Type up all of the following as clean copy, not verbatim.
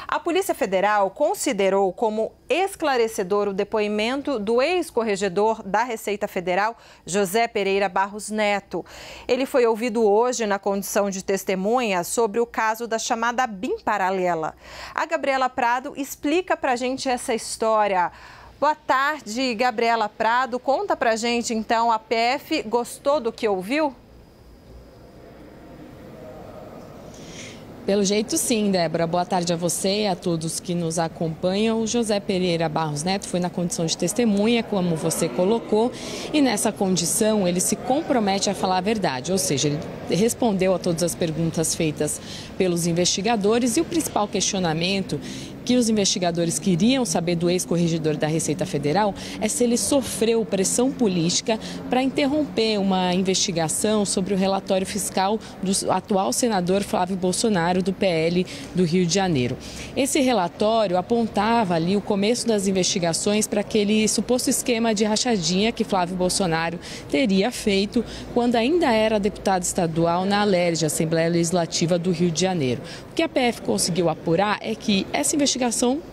A Polícia Federal considerou como esclarecedor o depoimento do ex-corregedor da Receita Federal, José Pereira Barros Neto. Ele foi ouvido hoje na condição de testemunha sobre o caso da chamada BIM paralela. A Gabriela Prado explica pra gente essa história. Boa tarde, Gabriela Prado. Conta pra gente, então, a PF gostou do que ouviu? Pelo jeito sim, Débora. Boa tarde a você e a todos que nos acompanham. O José Pereira Barros Neto foi na condição de testemunha, como você colocou, e nessa condição ele se compromete a falar a verdade, ou seja, ele respondeu a todas as perguntas feitas pelos investigadores e o principal questionamento que os investigadores queriam saber do ex-corregedor da Receita Federal é se ele sofreu pressão política para interromper uma investigação sobre o relatório fiscal do atual senador Flávio Bolsonaro, do PL do Rio de Janeiro. Esse relatório apontava ali o começo das investigações para aquele suposto esquema de rachadinha que Flávio Bolsonaro teria feito quando ainda era deputado estadual na ALERJ, Assembleia Legislativa do Rio de Janeiro. O que a PF conseguiu apurar é que essa investigação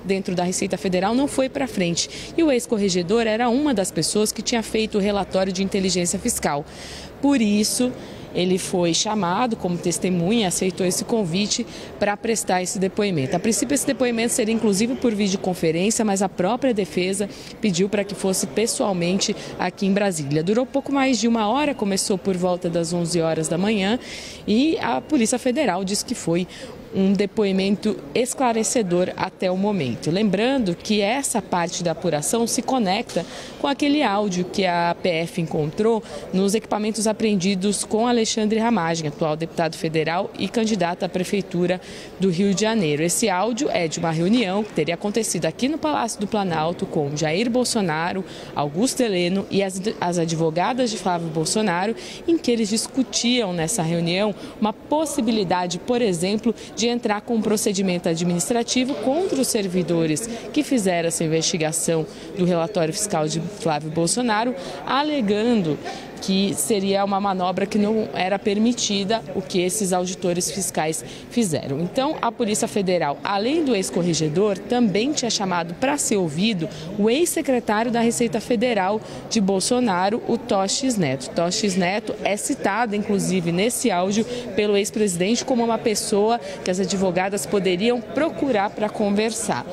dentro da Receita Federal não foi para frente e o ex-corregedor era uma das pessoas que tinha feito o relatório de inteligência fiscal. Por isso, ele foi chamado como testemunha, aceitou esse convite para prestar esse depoimento. A princípio, esse depoimento seria inclusive por videoconferência, mas a própria defesa pediu para que fosse pessoalmente aqui em Brasília. Durou pouco mais de uma hora, começou por volta das 11 horas da manhã e a Polícia Federal disse que foi um depoimento esclarecedor até o momento. Lembrando que essa parte da apuração se conecta com aquele áudio que a PF encontrou nos equipamentos apreendidos com Alexandre Ramagem, atual deputado federal e candidato à Prefeitura do Rio de Janeiro. Esse áudio é de uma reunião que teria acontecido aqui no Palácio do Planalto com Jair Bolsonaro, Augusto Heleno e as advogadas de Flávio Bolsonaro, em que eles discutiam nessa reunião uma possibilidade, por exemplo, de entrar com um procedimento administrativo contra os servidores que fizeram essa investigação do relatório fiscal de Flávio Bolsonaro, alegando que seria uma manobra que não era permitida o que esses auditores fiscais fizeram. Então, a Polícia Federal, além do ex-corregedor, também tinha chamado para ser ouvido o ex-secretário da Receita Federal de Bolsonaro, o Tostes Neto. Tostes Neto é citado, inclusive, nesse áudio pelo ex-presidente como uma pessoa que as advogadas poderiam procurar para conversar.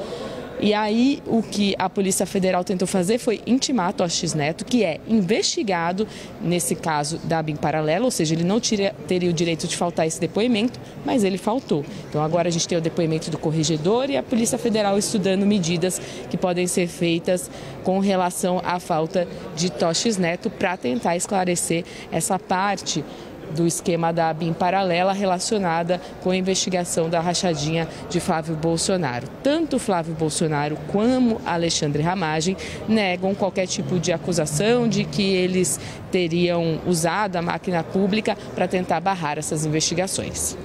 E aí, o que a Polícia Federal tentou fazer foi intimar Tostes Neto, que é investigado nesse caso da BIM paralela, ou seja, ele não teria o direito de faltar esse depoimento, mas ele faltou. Então, agora a gente tem o depoimento do corregedor e a Polícia Federal estudando medidas que podem ser feitas com relação à falta de Tostes Neto para tentar esclarecer essa parte do esquema da BIM paralela relacionada com a investigação da rachadinha de Flávio Bolsonaro. Tanto Flávio Bolsonaro como Alexandre Ramagem negam qualquer tipo de acusação de que eles teriam usado a máquina pública para tentar barrar essas investigações.